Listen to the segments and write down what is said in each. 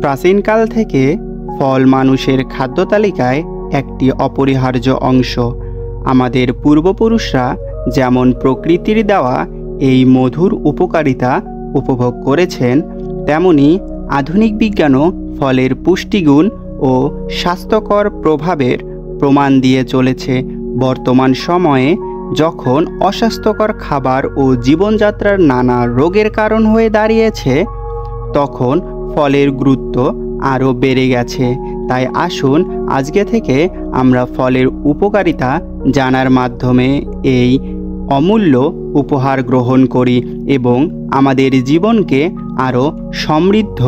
প্রাচীনকাল থেকে ফল মানুষের খাদ্য তালিকায় একটি অপরিহার্য অংশ। আমাদের পূর্বপুরুষরা যেমন প্রকৃতির দেওয়া এই মধুর উপকারিতা উপভোগ করেছেন, তেমনি আধুনিক বিজ্ঞানও ফলের পুষ্টিগুণ ও স্বাস্থ্যকর প্রভাবের প্রমাণ দিয়ে চলেছে। বর্তমান সময়ে যখন অস্বাস্থ্যকর খাবার ও জীবনযাত্রার নানা রোগের কারণ হয়ে দাঁড়িয়েছে, তখন ফলের গুরুত্ব আরও বেড়ে গেছে। তাই আসুন আজকে থেকে আমরা ফলের উপকারিতা জানার মাধ্যমে এই অমূল্য উপহার গ্রহণ করি এবং আমাদের জীবনকে আরও সমৃদ্ধ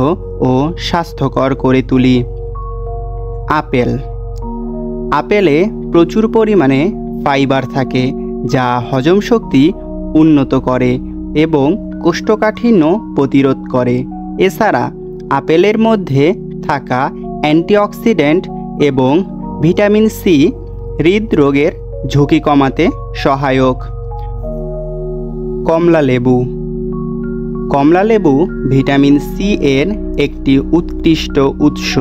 ও স্বাস্থ্যকর করে তুলি। আপেল। আপেলে প্রচুর পরিমাণে ফাইবার থাকে, যা হজম শক্তি উন্নত করে এবং কোষ্ঠকাঠিন্য প্রতিরোধ করে। এছাড়া আপেলের মধ্যে থাকা অ্যান্টিঅক্সিডেন্ট এবং ভিটামিন সি হৃদরোগের ঝুঁকি কমাতে সহায়ক। কমলালেবু। কমলালেবু ভিটামিন সি এর একটি উৎকৃষ্ট উৎস,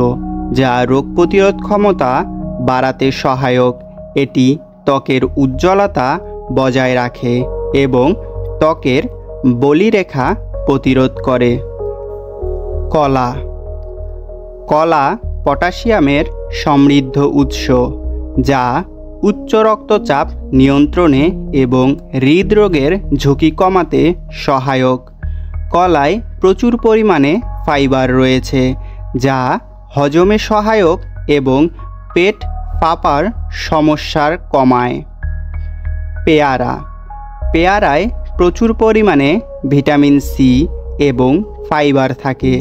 যা রোগ প্রতিরোধ ক্ষমতা বাড়াতে সহায়ক। এটি ত্বকের উজ্জ্বলতা বজায় রাখে এবং ত্বকের বলিরেখা প্রতিরোধ করে। কলা। কলা পটাশিয়ামের সমৃদ্ধ উৎস, যা উচ্চ রক্তচাপ নিয়ন্ত্রণে এবং হৃদরোগের ঝুঁকি কমাতে সহায়ক। কলায় প্রচুর পরিমাণে ফাইবার রয়েছে, যা হজমে সহায়ক এবং পেট ফাঁপার সমস্যার কমায়। পেয়ারা। পেয়ারায় প্রচুর পরিমাণে ভিটামিন সি এবং ফাইবার থাকে,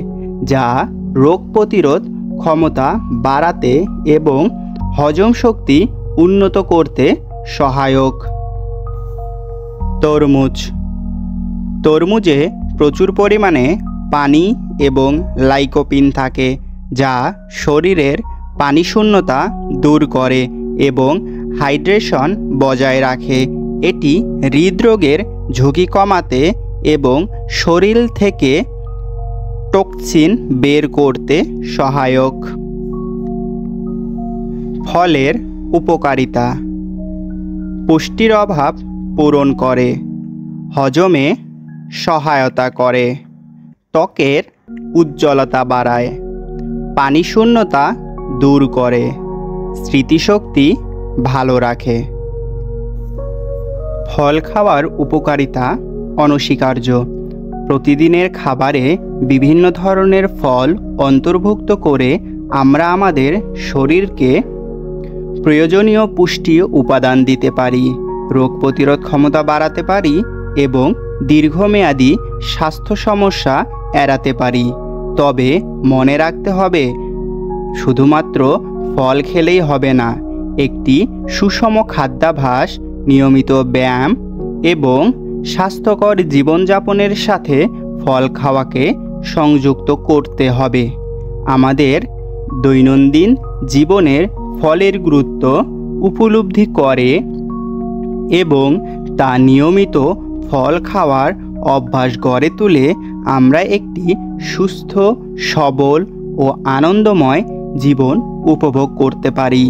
যা রোগ প্রতিরোধ ক্ষমতা বাড়াতে এবং হজম শক্তি উন্নত করতে সহায়ক। তরমুজ। তরমুজে প্রচুর পরিমাণে পানি এবং লাইকোপিন থাকে, যা শরীরের পানিশূন্যতা দূর করে এবং হাইড্রেশন বজায় রাখে। এটি হৃদরোগের ঝুঁকি কমাতে এবং শরীর থেকে টক্সিন বের করতে সহায়ক। ফলের উপকারিতা। পুষ্টির অভাব পূরণ করে, হজমে সহায়তা করে, ত্বকের উজ্জ্বলতা বাড়ায়, পানিশূন্যতা দূর করে, স্মৃতিশক্তি ভালো রাখে। ফল খাওয়ার উপকারিতা অনস্বীকার্য। প্রতিদিনের খাবারে বিভিন্ন ধরনের ফল অন্তর্ভুক্ত করে আমরা আমাদের শরীরকে প্রয়োজনীয় পুষ্টি উপাদান দিতে পারি, রোগ প্রতিরোধ ক্ষমতা বাড়াতে পারি এবং দীর্ঘমেয়াদী স্বাস্থ্য সমস্যা এড়াতে পারি। তবে মনে রাখতে হবে, শুধুমাত্র ফল খেলেই হবে না। একটি সুষম খাদ্যাভ্যাস, নিয়মিত ব্যায়াম এবং স্বাস্থ্যকর জীবনযাপনের সাথে ফল খাওয়াকে সংযুক্ত করতে হবে। আমাদের দৈনন্দিন জীবনের ফলের গুরুত্ব উপলব্ধি করে এবং তা নিয়মিত ফল খাওয়ার অভ্যাস গড়ে তুলে আমরা একটি সুস্থ, সবল ও আনন্দময় জীবন উপভোগ করতে পারি।